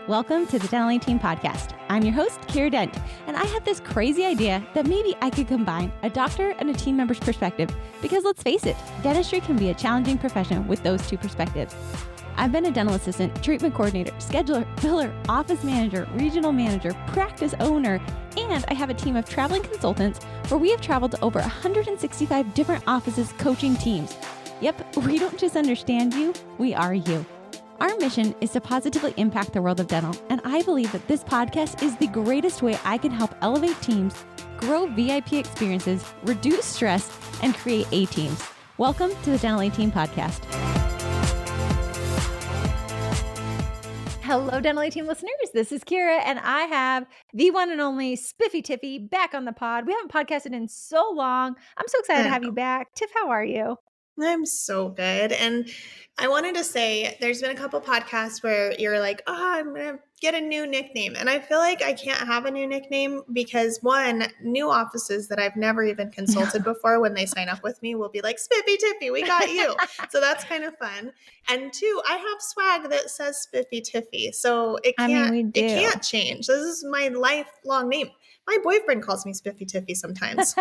Welcome to the Dental Team Podcast. I'm your host, Kiera Dent, and I have this crazy idea that maybe I could combine a doctor and a team member's perspective because let's face it, dentistry can be a challenging profession with those two perspectives. I've been a dental assistant, treatment coordinator, scheduler, biller, office manager, regional manager, practice owner, and I have a team of traveling consultants where we have traveled to over 165 different offices coaching teams. Yep, we don't just understand you, we are you. Our mission is to positively impact the world of dental, and I believe that this podcast is the greatest way I can help elevate teams, grow VIP experiences, reduce stress, and create A-teams. Welcome to the Dental A-Team Podcast. Hello, Dental A-Team listeners. This is Kiera, and I have the one and only Spiffy Tiffy back on the pod. We haven't podcasted in so long. I'm so excited to have you back. Tiff, how are you? I'm so good. And I wanted to say there's been a couple podcasts where you're like, I'm going to get a new nickname. And I feel like I can't have a new nickname because one, new offices that I've never even consulted before when they sign up with me will be like, Spiffy Tiffy, we got you. So that's kind of fun. And two, I have swag that says Spiffy Tiffy. So it can't change. This is my lifelong name. My boyfriend calls me Spiffy Tiffy sometimes.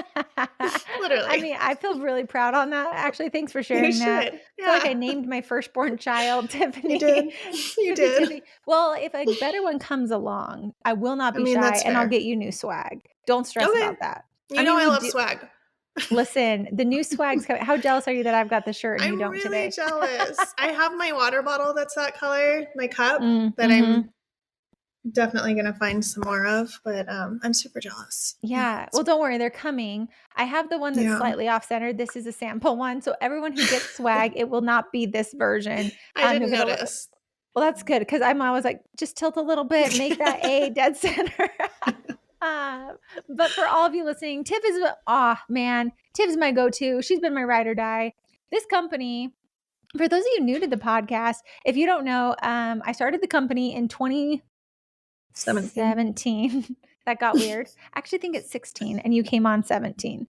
Literally. I mean, I feel really proud on that. Actually, thanks for sharing that. Yeah. I feel like I named my firstborn child Tiffany. You did. You did. Tiffy. Well, if a better one comes along, I will not be shy and I'll get you new swag. Don't stress about that. I love swag. Listen, the new swag's coming. How jealous are you that I've got the shirt and you don't today? I'm really jealous. I have my water bottle that's that color, my cup that I'm definitely going to find some more of, but I'm super jealous. Yeah. Well, don't worry. They're coming. I have the one that's slightly off-centered. This is a sample one. So everyone who gets swag, it will not be this version. I didn't notice. Well, that's good because I'm always like, just tilt a little bit, make that A dead center. But for all of you listening, Tiff is, Tiff's my go-to. She's been my ride or die. This company, for those of you new to the podcast, if you don't know, I started the company in 2017. That got weird. I actually think it's 16 and you came on 17.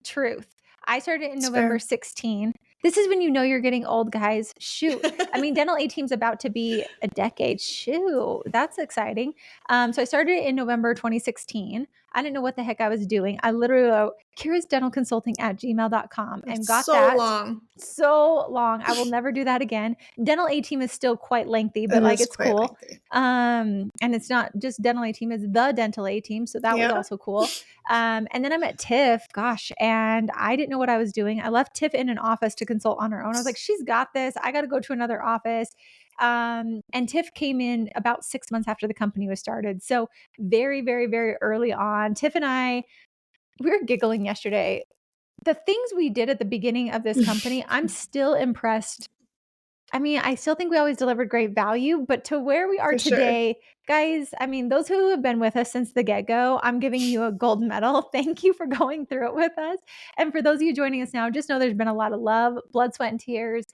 Truth. I started in November 16. This is when you know you're getting old, guys. Shoot. I mean, Dental A-Team's about to be a decade. Shoot. That's exciting. So I started in November 2016. I didn't know what the heck I was doing. I literally wrote kirasdentalconsulting@gmail.com and got that. So long. I will never do that again. Dental A-Team is still quite lengthy, but it's cool. And it's not just Dental A-Team, it's the Dental A-Team. So that was also cool. And then I met Tiff, and I didn't know what I was doing. I left Tiff in an office to consult on her own. I was like, she's got this. I got to go to another office. And Tiff came in about 6 months after the company was started. So very, very, very early on, Tiff and I, we were giggling yesterday. The things we did at the beginning of this company, I'm still impressed. I mean, I still think we always delivered great value, but to where we are today, guys, I mean, those who have been with us since the get-go, I'm giving you a gold medal. Thank you for going through it with us. And for those of you joining us now, just know there's been a lot of love, blood, sweat, and tears,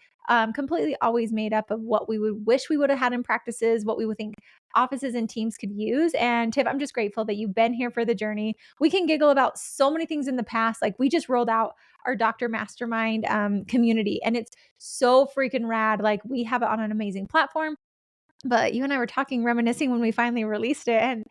completely always made up of what we would wish we would have had in practices, what we would think offices and teams could use. And Tiff, I'm just grateful that you've been here for the journey. We can giggle about so many things in the past. Like we just rolled out our Doctor Mastermind community, and it's so freaking rad. Like we have it on an amazing platform, but you and I were talking, reminiscing when we finally released it. And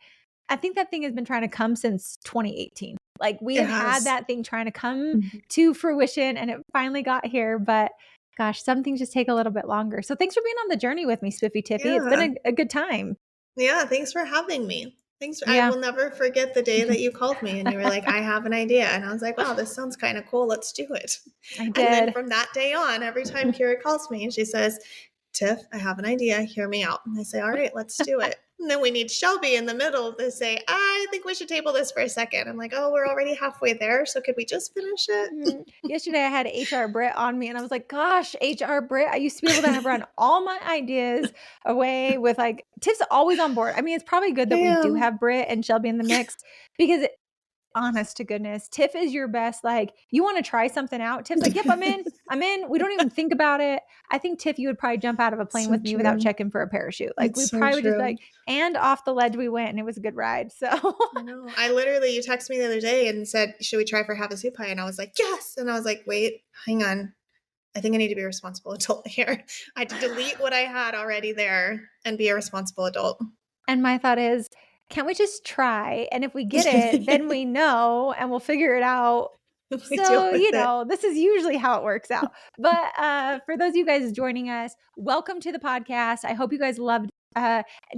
I think that thing has been trying to come since 2018. Like we have had that thing trying to come to fruition, and it finally got here. But gosh, some things just take a little bit longer. So thanks for being on the journey with me, Spiffy Tiffy. It's been a good time. Yeah, thanks for having me. I will never forget the day that you called me and you were like, I have an idea. And I was like, wow, this sounds kind of cool. Let's do it. I did. And then from that day on, every time Kiera calls me and she says, Tiff, I have an idea. Hear me out. And I say, all right, let's do it. And then we need Shelby in the middle to say, I think we should table this for a second. I'm like, oh, we're already halfway there. So could we just finish it? Yesterday I had HR Britt on me and I was like, gosh, HR Britt, I used to be able to run all my ideas away with like, Tiff's always on board. I mean, it's probably good that we do have Britt and Shelby in the mix because honest to goodness, Tiff is your best. Like, you want to try something out? Tiff's like, yep, I'm in. We don't even think about it. I think, Tiff, you would probably jump out of a plane with me without checking for a parachute. Like, we probably would just like, and off the ledge we went, and it was a good ride. So I know. You texted me the other day and said, should we try for Havasupai? And I was like, yes. And I was like, wait, hang on. I think I need to be a responsible adult here. I had to delete what I had already there and be a responsible adult. And my thought is, can't we just try? And if we get it, then we know and we'll figure it out. We deal So, with this is usually how it works out. But for those of you guys joining us, welcome to the podcast. I hope you guys loved.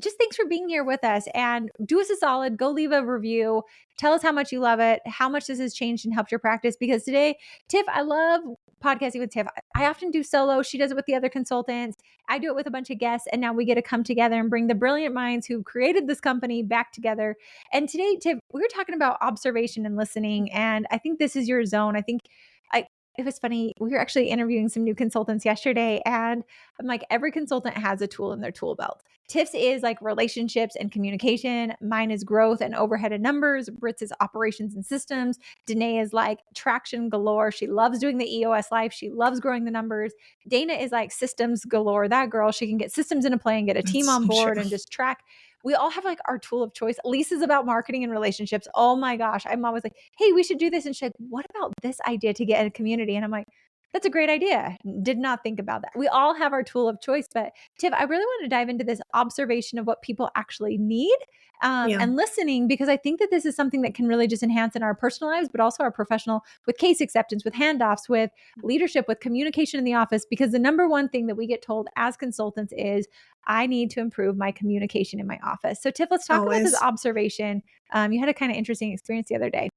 Just thanks for being here with us, and do us a solid. Go leave a review. Tell us how much you love it, how much this has changed and helped your practice. Because today, Tiff, I love podcasting with Tiff. I often do solo. She does it with the other consultants. I do it with a bunch of guests, and now we get to come together and bring the brilliant minds who created this company back together. And today, Tiff, we were talking about observation and listening, and I think this is your zone. It was funny. We were actually interviewing some new consultants yesterday, and I'm like, every consultant has a tool in their tool belt. Tiff's is like relationships and communication. Mine is growth and overhead and numbers. Britt's is operations and systems. Danae is like traction galore. She loves doing the EOS life. She loves growing the numbers. Dana is like systems galore. That girl, she can get systems into play and get a team on board and just track. We all have like our tool of choice. Lisa's about marketing and relationships. Oh my gosh. I'm always like, hey, we should do this. And she's like, what about this idea to get in a community? And I'm like, that's a great idea. Did not think about that. We all have our tool of choice. But Tiff, I really want to dive into this observation of what people actually need and listening, because I think that this is something that can really just enhance in our personal lives, but also our professional, with case acceptance, with handoffs, with leadership, with communication in the office. Because the number one thing that we get told as consultants is, I need to improve my communication in my office. So Tiff, let's talk about this observation. You had a kind of interesting experience the other day.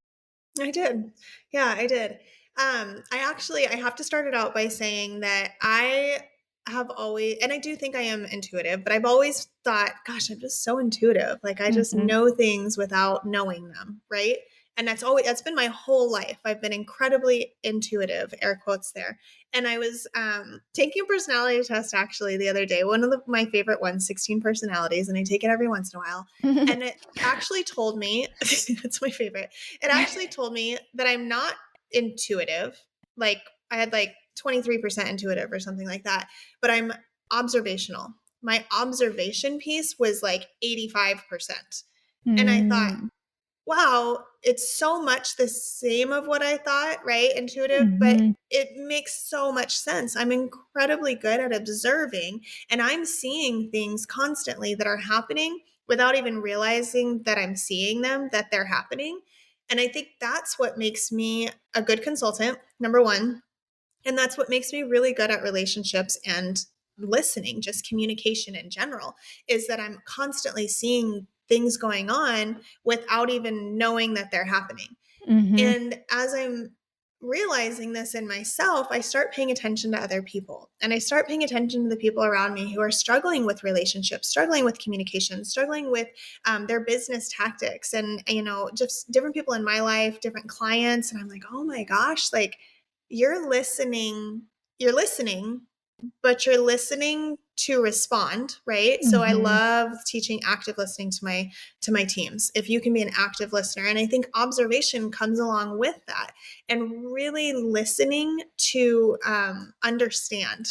I did. Yeah, I did. I have to start it out by saying that I have always, and I do think I am intuitive, but I've always thought, gosh, I'm just so intuitive. Like I just know things without knowing them. Right. And that's been my whole life. I've been incredibly intuitive, air quotes there. And I was taking a personality test actually the other day, one of my favorite ones, 16 personalities. And I take it every once in a while. And it actually told me, it's my favorite. It actually told me that I'm not intuitive. Like I had like 23% intuitive or something like that, but I'm observational. My observation piece was like 85%. And I thought, wow, it's so much the same of what I thought, right? Intuitive, but it makes so much sense. I'm incredibly good at observing, and I'm seeing things constantly that are happening without even realizing that I'm seeing them, that they're happening. And I think that's what makes me a good consultant, number one. And that's what makes me really good at relationships and listening, just communication in general, is that I'm constantly seeing things going on without even knowing that they're happening. And as I'm realizing this in myself, I start paying attention to other people, and I start paying attention to the people around me who are struggling with relationships, struggling with communication, struggling with their business tactics, and, just different people in my life, different clients. And I'm like, oh my gosh, like you're listening, but you're listening to respond, right? So I love teaching active listening to my teams. If you can be an active listener, and I think observation comes along with that, and really listening to understand,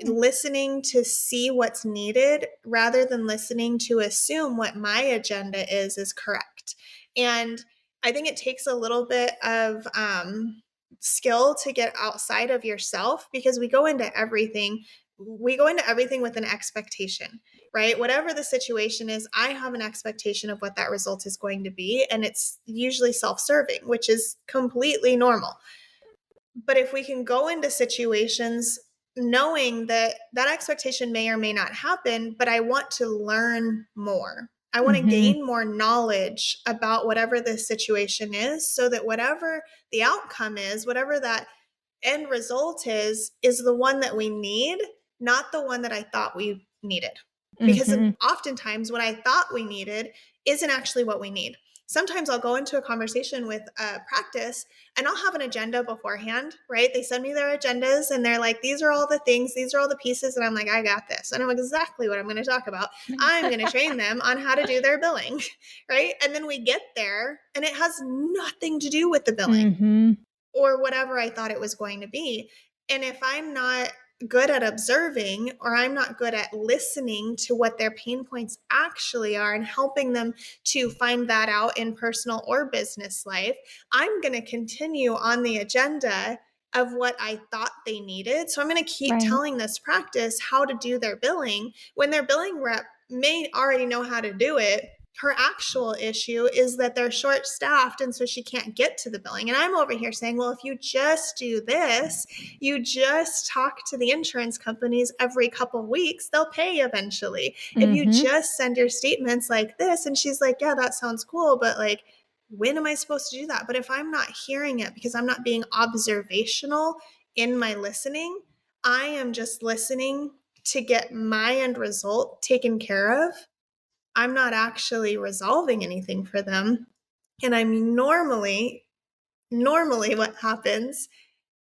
listening to see what's needed rather than listening to assume what my agenda is correct. And I think it takes a little bit of skill to get outside of yourself, because we go into everything with an expectation, right? Whatever the situation is, I have an expectation of what that result is going to be, and it's usually self-serving, which is completely normal. But if we can go into situations knowing that that expectation may or may not happen, but I want to learn more, I want to gain more knowledge about whatever the situation is, so that whatever the outcome is, whatever that end result is the one that we need, not the one that I thought we needed. Because oftentimes what I thought we needed isn't actually what we need. Sometimes I'll go into a conversation with a practice and I'll have an agenda beforehand, right? They send me their agendas and they're like, these are all the things, these are all the pieces. And I'm like, I got this. I know exactly what I'm going to talk about. I'm going to train them on how to do their billing, right? And then we get there and it has nothing to do with the billing or whatever I thought it was going to be. And if I'm not good at observing, or I'm not good at listening to what their pain points actually are and helping them to find that out in personal or business life, I'm going to continue on the agenda of what I thought they needed. So I'm going to keep telling this practice how to do their billing when their billing rep may already know how to do it. Her actual issue is that they're short staffed and so she can't get to the billing. And I'm over here saying, well, if you just do this, you just talk to the insurance companies every couple weeks, they'll pay eventually. If you just send your statements like this, and she's like, yeah, that sounds cool, but like, when am I supposed to do that? But if I'm not hearing it because I'm not being observational in my listening, I am just listening to get my end result taken care of. I'm not actually resolving anything for them. And I'm normally what happens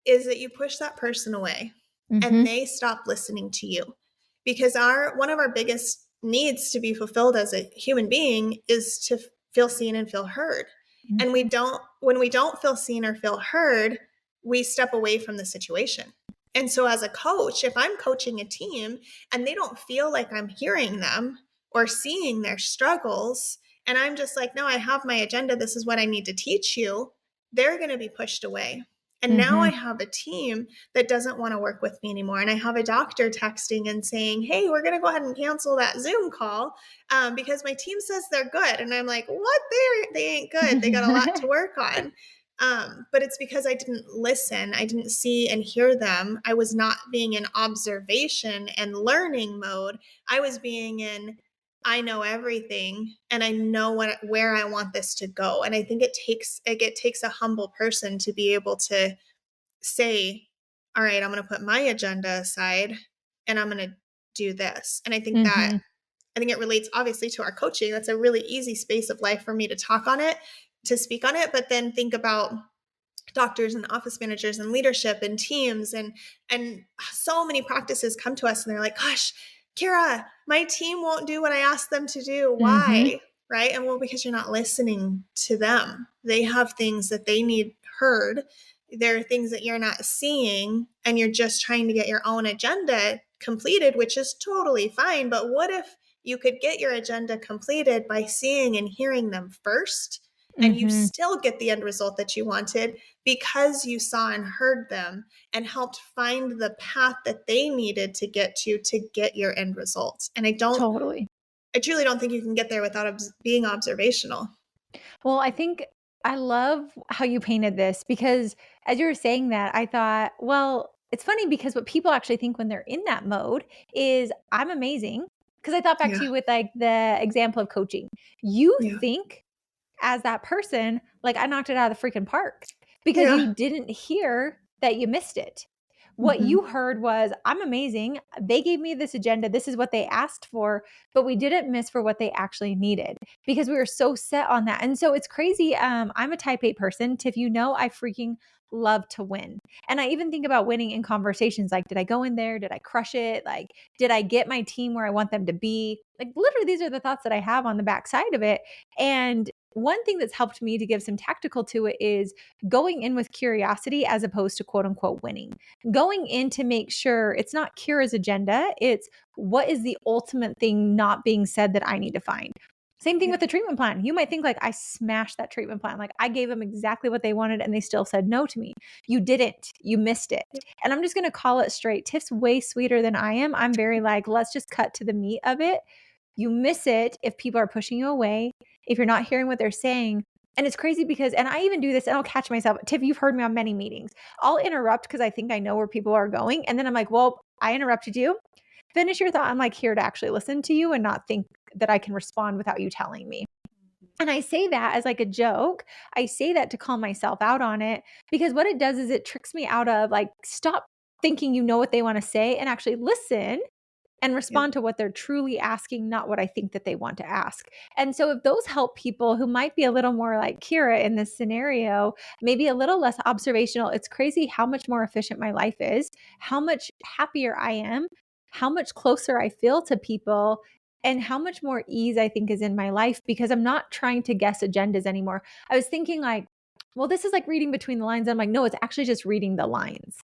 is that you push that person away and they stop listening to you. Because one of our biggest needs to be fulfilled as a human being is to feel seen and feel heard. And when we don't feel seen or feel heard, we step away from the situation. And so as a coach, if I'm coaching a team and they don't feel like I'm hearing them or seeing their struggles, and I'm just like, no, I have my agenda, this is what I need to teach you, they're going to be pushed away. And now I have a team that doesn't want to work with me anymore. And I have a doctor texting and saying, hey, we're going to go ahead and cancel that Zoom call because my team says they're good. And I'm like, what? They ain't good. They got a lot to work on. But it's because I didn't listen. I didn't see and hear them. I was not being in observation and learning mode. I was being in, I know everything and I know where I want this to go. And I think it takes a humble person to be able to say, all right, I'm going to put my agenda aside and I'm going to do this. And I think it relates obviously to our coaching. That's a really easy space of life for me to speak on it, but then think about doctors and office managers and leadership and teams and so many practices come to us and they're like, gosh, Kiera, my team won't do what I asked them to do. Why? Right? And well, because you're not listening to them. They have things that they need heard. There are things that you're not seeing and you're just trying to get your own agenda completed, which is totally fine. But what if you could get your agenda completed by seeing and hearing them first? And you still get the end result that you wanted because you saw and heard them and helped find the path that they needed to get your end results. And I truly don't think you can get there without being observational. Well, I love how you painted this because as you were saying that, I thought, well, it's funny because what people actually think when they're in that mode is I'm amazing. Because I thought back to you with like the example of coaching. You think as that person, like I knocked it out of the freaking park because you didn't hear that you missed it. What you heard was, I'm amazing. They gave me this agenda. This is what they asked for, but we didn't miss for what they actually needed because we were so set on that. And so it's crazy. I'm a type 8 person. Tiff, I freaking love to win. And I even think about winning in conversations. Like, did I go in there? Did I crush it? Like, did I get my team where I want them to be? Like, literally, these are the thoughts that I have on the backside of it. And one thing that's helped me to give some tactical to it is going in with curiosity as opposed to quote unquote winning. Going in to make sure it's not Kiera's agenda, it's what is the ultimate thing not being said that I need to find. Same thing with the treatment plan. You might think like I smashed that treatment plan. Like I gave them exactly what they wanted and they still said no to me. You didn't. You missed it. And I'm just going to call it straight. Tiff's way sweeter than I am. I'm very like, let's just cut to the meat of it. You miss it if people are pushing you away, if you're not hearing what they're saying. And it's crazy because, and I even do this and I'll catch myself. Tiff, you've heard me on many meetings. I'll interrupt because I think I know where people are going. And then I'm like, well, I interrupted you. Finish your thought. I'm like here to actually listen to you and not think that I can respond without you telling me. And I say that as like a joke. I say that to call myself out on it because what it does is it tricks me out of like, stop thinking you know what they want to say and actually listen and respond to what they're truly asking, not what I think that they want to ask. And so if those help people who might be a little more like Kiera in this scenario, maybe a little less observational, it's crazy how much more efficient my life is, how much happier I am, how much closer I feel to people, and how much more ease I think is in my life because I'm not trying to guess agendas anymore. I was thinking like, well, this is like reading between the lines. I'm like, no, it's actually just reading the lines.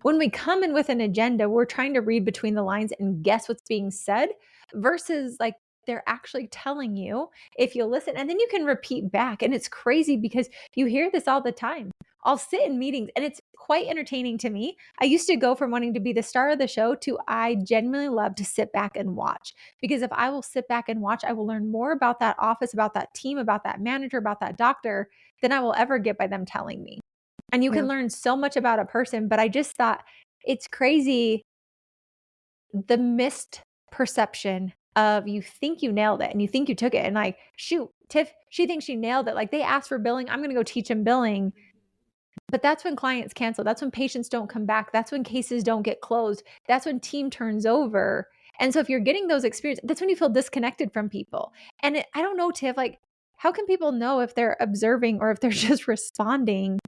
When we come in with an agenda, we're trying to read between the lines and guess what's being said versus like they're actually telling you if you'll listen and then you can repeat back. And it's crazy because you hear this all the time. I'll sit in meetings and it's quite entertaining to me. I used to go from wanting to be the star of the show to I genuinely love to sit back and watch, because if I will sit back and watch, I will learn more about that office, about that team, about that manager, about that doctor than I will ever get by them telling me. And you can learn so much about a person, but I just thought it's crazy the missed perception of you think you nailed it and you think you took it, and like, shoot, Tiff, she thinks she nailed it. Like, they asked for billing, I'm going to go teach them billing. But that's when clients cancel. That's when patients don't come back. That's when cases don't get closed. That's when team turns over. And so if you're getting those experiences, that's when you feel disconnected from people. And I don't know, Tiff, like, how can people know if they're observing or if they're just responding?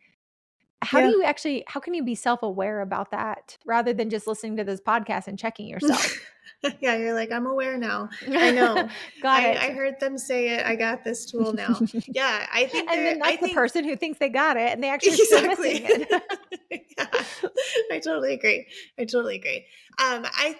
How can you be self-aware about that rather than just listening to this podcast and checking yourself? Yeah, you're like, I'm aware now. I know. Got it. I heard them say it. I got this tool now. Yeah, I think and then that's the person who thinks they got it and they actually still missing it. Yeah, I totally agree. I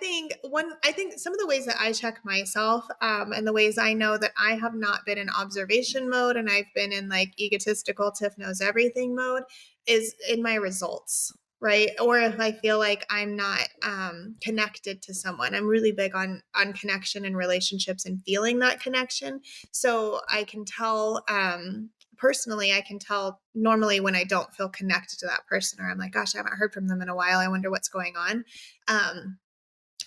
think some of the ways that I check myself, and the ways I know that I have not been in observation mode and I've been in like egotistical Tiff knows everything mode, is in my results. Right. Or if I feel like I'm not connected to someone. I'm really big on connection and relationships and feeling that connection. So I can tell personally, I can tell normally when I don't feel connected to that person, or I'm like, gosh, I haven't heard from them in a while. I wonder what's going on.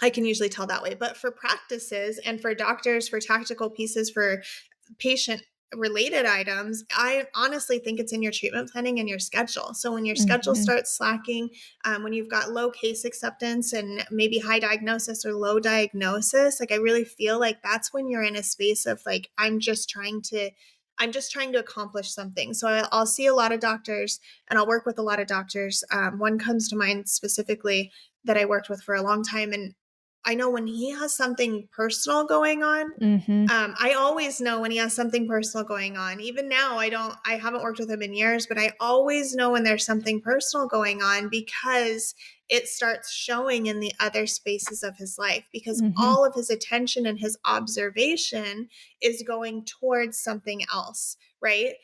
I can usually tell that way. But for practices and for doctors, for tactical pieces, for patient related items, I honestly think it's in your treatment planning and your schedule. So when your schedule starts slacking, when you've got low case acceptance and maybe high diagnosis or low diagnosis, like I really feel like that's when you're in a space of like, I'm just trying to accomplish something. So I'll see a lot of doctors and I'll work with a lot of doctors. One comes to mind specifically that I worked with for a long time. And I know when he has something personal going on, I always know when he has something personal going on. Even now, I haven't worked with him in years, but I always know when there's something personal going on because it starts showing in the other spaces of his life, because all of his attention and his observation is going towards something else, right?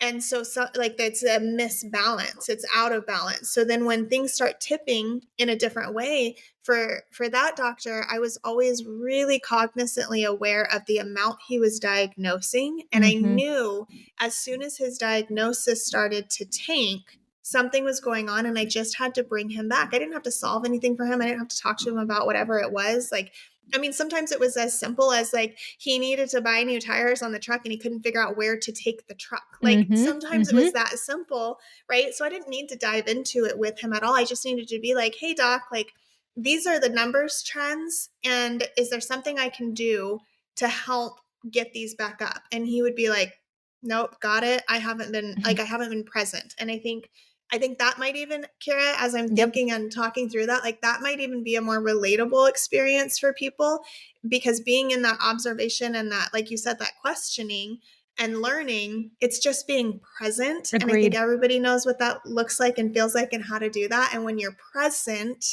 And so like that's a misbalance. It's out of balance. So then when things start tipping in a different way, for that doctor, I was always really cognizantly aware of the amount he was diagnosing. And I knew as soon as his diagnosis started to tank, something was going on and I just had to bring him back. I didn't have to solve anything for him. I didn't have to talk to him about whatever it was. Like, I mean, sometimes it was as simple as like he needed to buy new tires on the truck and he couldn't figure out where to take the truck. Like sometimes it was that simple, right? So I didn't need to dive into it with him at all. I just needed to be like, hey, doc, like these are the numbers trends. And is there something I can do to help get these back up? And he would be like, nope, got it. I haven't been present. And I think that might even, Kiera, as I'm thinking and talking through that, like that might even be a more relatable experience for people, because being in that observation and that, like you said, that questioning and learning, it's just being present. Agreed. And I think everybody knows what that looks like and feels like and how to do that. And when you're present,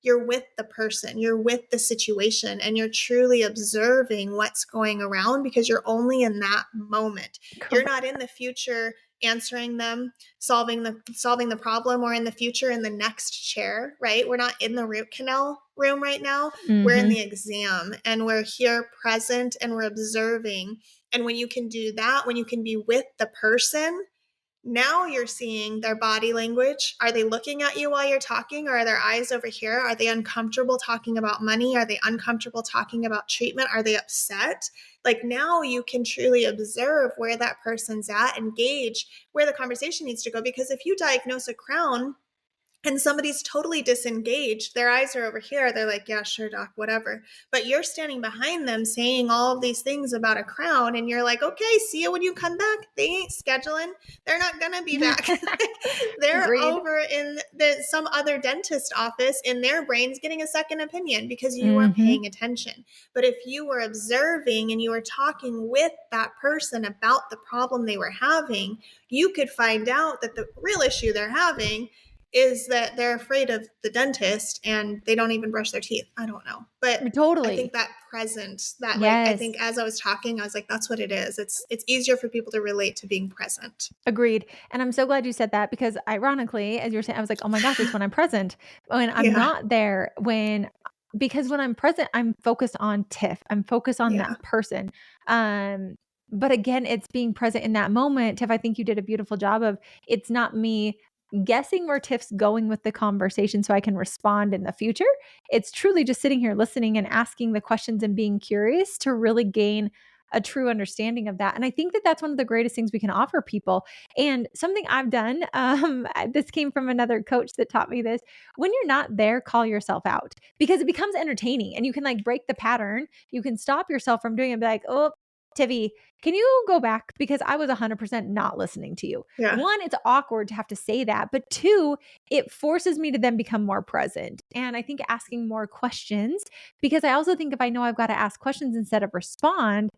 you're with the person, you're with the situation, and you're truly observing what's going around because you're only in that moment. Correct. You're not in the future answering them, solving the problem, or in the future in the next chair, right? We're not in the root canal room right now. We're in the exam and we're here present and we're observing. And when you can do that, when you can be with the person, now you're seeing their body language. Are they looking at you while you're talking, or are their eyes over here? Are they uncomfortable talking about money? Are they uncomfortable talking about treatment? Are they upset? Like now you can truly observe where that person's at and gauge where the conversation needs to go. Because if you diagnose a crown and somebody's totally disengaged, their eyes are over here, they're like, yeah, sure, doc, whatever. But you're standing behind them saying all of these things about a crown, and you're like, okay, see you when you come back. They ain't scheduling. They're not going to be back. They're Agreed. Over in some other dentist office in their brains getting a second opinion because you weren't paying attention. But if you were observing and you were talking with that person about the problem they were having, you could find out that the real issue they're having is that they're afraid of the dentist and they don't even brush their teeth. I don't know. But Totally. I think that present, that Yes. I think as I was talking, I was like, that's what it is. It's easier for people to relate to being present. Agreed. And I'm so glad you said that because ironically, as you were saying, I was like, oh my gosh, it's when I'm present. When I'm not there, because when I'm present, I'm focused on Tiff. I'm focused on that person. But again, it's being present in that moment. Tiff, I think you did a beautiful job of, it's not me guessing where Tiff's going with the conversation so I can respond in the future. It's truly just sitting here listening and asking the questions and being curious to really gain a true understanding of that. And I think that that's one of the greatest things we can offer people. And something I've done, this came from another coach that taught me this. When you're not there, call yourself out because it becomes entertaining and you can like break the pattern. You can stop yourself from doing it and be like, oh, Tiffy, can you go back? Because I was 100% not listening to you. Yeah. One, it's awkward to have to say that. But two, it forces me to then become more present. And I think asking more questions, because I also think if I know I've got to ask questions instead of respond,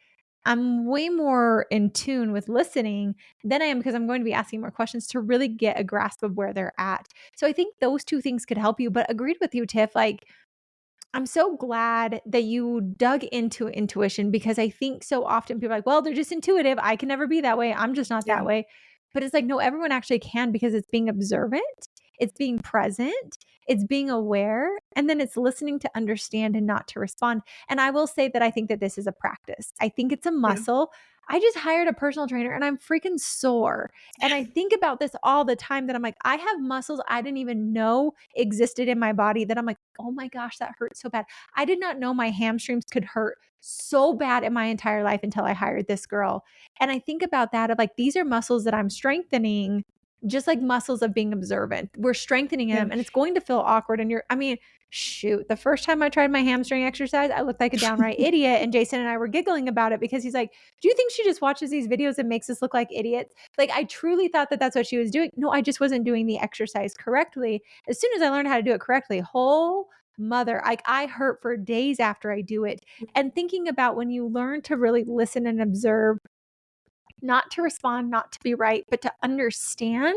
I'm way more in tune with listening than I am because I'm going to be asking more questions to really get a grasp of where they're at. So I think those two things could help you. But agreed with you, Tiff. Like, I'm so glad that you dug into intuition because I think so often people are like, well, they're just intuitive. I can never be that way. I'm just not that way. But it's like, no, everyone actually can because it's being observant, it's being present, it's being aware, and then it's listening to understand and not to respond. And I will say that I think that this is a practice. I think it's a muscle. I just hired a personal trainer and I'm freaking sore. And I think about this all the time that I'm like, I have muscles I didn't even know existed in my body that I'm like, oh my gosh, that hurts so bad. I did not know my hamstrings could hurt so bad in my entire life until I hired this girl. And I think about that of like, these are muscles that I'm strengthening, just like muscles of being observant. We're strengthening them and it's going to feel awkward. And shoot, the first time I tried my hamstring exercise, I looked like a downright idiot. And Jason and I were giggling about it because he's like, do you think she just watches these videos and makes us look like idiots? Like, I truly thought that that's what she was doing. No, I just wasn't doing the exercise correctly. As soon as I learned how to do it correctly, whole mother, like I hurt for days after I do it. And thinking about when you learn to really listen and observe, not to respond, not to be right, but to understand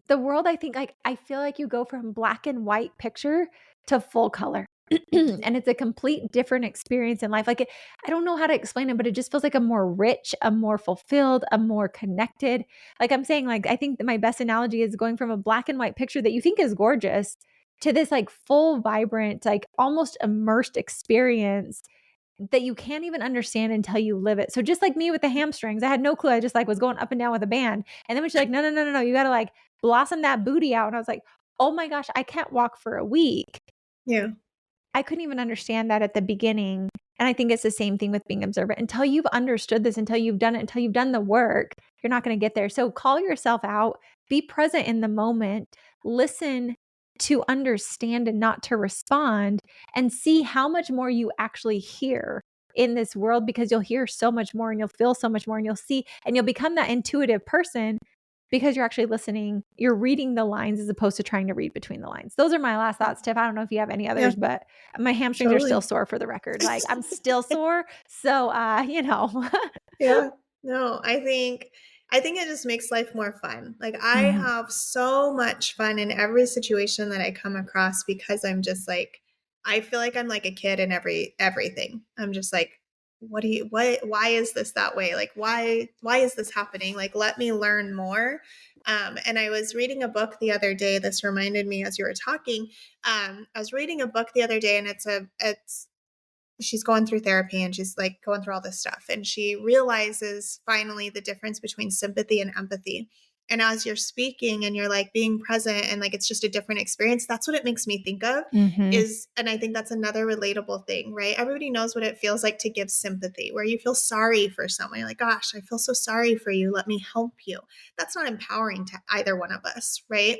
the world, I think like I feel like you go from black and white picture to full color. And it's a complete different experience in life. Like I don't know how to explain it, but it just feels like a more rich, a more fulfilled, a more connected. Like I'm saying, like I think that my best analogy is going from a black and white picture that you think is gorgeous to this like full, vibrant, like almost immersed experience that you can't even understand until you live it. So just like me with the hamstrings, I had no clue. I just like was going up and down with a band. And then when she's like, no, you got to like blossom that booty out. And I was like, oh my gosh, I can't walk for a week. Yeah. I couldn't even understand that at the beginning. And I think it's the same thing with being observant. Until you've understood this, until you've done it, until you've done the work, you're not going to get there. So call yourself out, be present in the moment, listen to understand and not to respond, and see how much more you actually hear in this world because you'll hear so much more and you'll feel so much more and you'll see and you'll become that intuitive person because you're actually listening, you're reading the lines as opposed to trying to read between the lines. Those are my last thoughts, Tiff. I don't know if you have any others, but my hamstrings are still sore for the record. Like I'm still sore. So, Yeah. No, I think it just makes life more fun. Like I have so much fun in every situation that I come across because I'm just like, I feel like I'm like a kid in everything. I'm just like, why is this that way? Like, why is this happening? Like, let me learn more. And I was reading a book the other day. This reminded me as you were talking. I was reading a book the other day and she's going through therapy and she's like going through all this stuff. And she realizes finally the difference between sympathy and empathy. And as you're speaking and you're like being present and like it's just a different experience, that's what it makes me think of and I think that's another relatable thing, right? Everybody knows what it feels like to give sympathy, where you feel sorry for someone. You're like, gosh, I feel so sorry for you. Let me help you. That's not empowering to either one of us, right?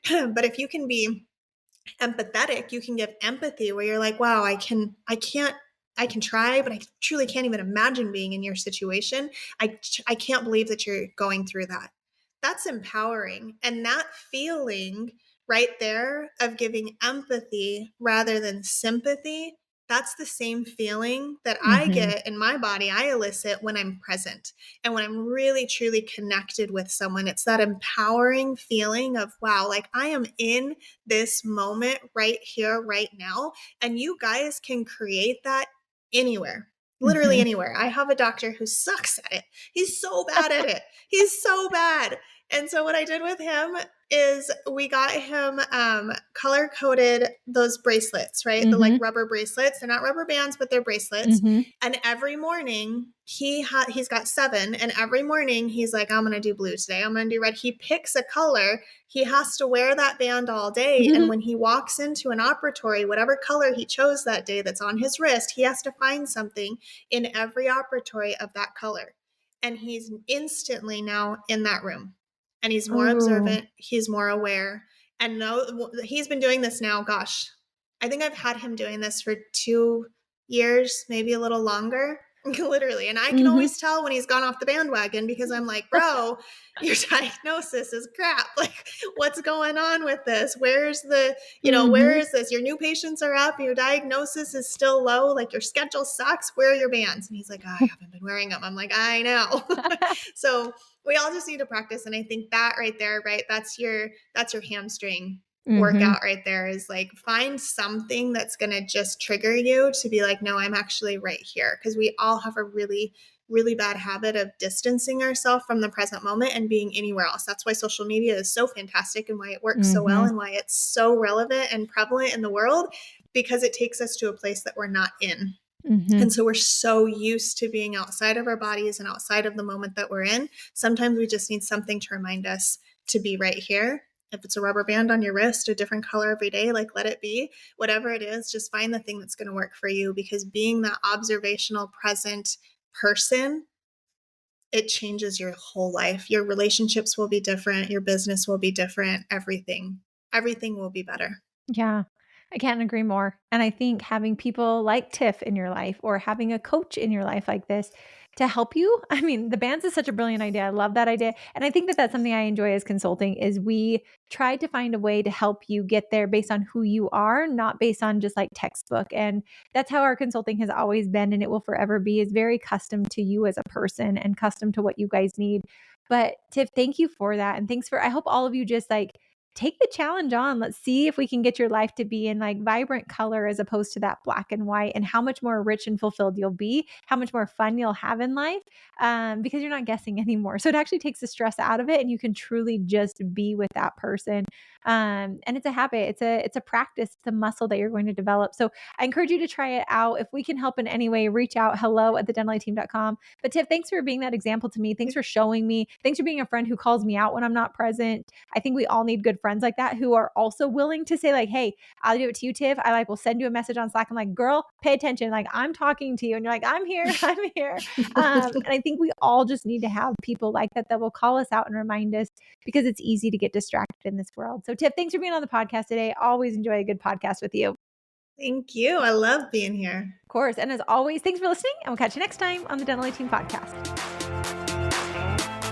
But if you can be empathetic, you can give empathy where you're like, wow, I can try, but I truly can't even imagine being in your situation. I can't believe that you're going through that. That's empowering. And that feeling right there of giving empathy rather than sympathy that's the same feeling that I get in my body, I elicit when I'm present and when I'm really truly connected with someone. It's that empowering feeling of, wow, like I am in this moment right here, right now. And you guys can create that anywhere. Literally anywhere. I have a doctor who sucks at it. He's so bad at it. He's so bad. And so what I did with him is we got him color coded those bracelets, right? The like rubber bracelets. They're not rubber bands, but they're bracelets. And every morning he's got 7. And every morning he's like, I'm going to do blue today. I'm going to do red. He picks a color. He has to wear that band all day. And when he walks into an operatory, whatever color he chose that day that's on his wrist, he has to find something in every operatory of that color. And he's instantly now in that room. And he's more observant. He's more aware. And no, he's been doing this now. Gosh, I think I've had him doing this for 2 years, maybe a little longer, literally. And I can always tell when he's gone off the bandwagon because I'm like, bro, your diagnosis is crap. Like, what's going on with this? Where's the, where is this? Your new patients are up. Your diagnosis is still low. Like, your schedule sucks. Where are your bands? And he's like, I haven't been wearing them. I'm like, I know. So we all just need to practice. And I think that right there, right? That's your hamstring workout right there, is like, find something that's going to just trigger you to be like, no, I'm actually right here. Because we all have a really, really bad habit of distancing ourselves from the present moment and being anywhere else. That's why social media is so fantastic and why it works so well and why it's so relevant and prevalent in the world, because it takes us to a place that we're not in. And so we're so used to being outside of our bodies and outside of the moment that we're in. Sometimes we just need something to remind us to be right here. If it's a rubber band on your wrist, a different color every day, like, let it be. Whatever it is, just find the thing that's going to work for you, because being that observational, present person, it changes your whole life. Your relationships will be different. Your business will be different. Everything will be better. Yeah. I can't agree more. And I think having people like Tiff in your life, or having a coach in your life like this to help you. I mean, the bands is such a brilliant idea. I love that idea. And I think that that's something I enjoy as consulting, is we try to find a way to help you get there based on who you are, not based on just like textbook. And that's how our consulting has always been, and it will forever be, is very custom to you as a person and custom to what you guys need. But Tiff, thank you for that. And thanks for, I hope all of you just like take the challenge on. Let's see if we can get your life to be in like vibrant color as opposed to that black and white, and how much more rich and fulfilled you'll be, how much more fun you'll have in life, because you're not guessing anymore. So it actually takes the stress out of it, and you can truly just be with that person. And it's a habit. It's a practice. It's a muscle that you're going to develop. So I encourage you to try it out. If we can help in any way, reach out, hello@thedentalateam.com. But Tiff, thanks for being that example to me. Thanks for showing me. Thanks for being a friend who calls me out when I'm not present. I think we all need good friends like that, who are also willing to say like, hey, I'll do it to you, Tiff. I will send you a message on Slack. I'm like, girl, pay attention. Like, I'm talking to you. And you're like, I'm here. And I think we all just need to have people like that will call us out and remind us, because it's easy to get distracted in this world. So Tiff, thanks for being on the podcast today. Always enjoy a good podcast with you. Thank you. I love being here. Of course. And as always, thanks for listening, and we'll catch you next time on the Dental A Team podcast.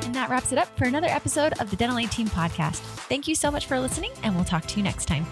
And that wraps it up for another episode of the Dental A Team podcast. Thank you so much for listening, and we'll talk to you next time.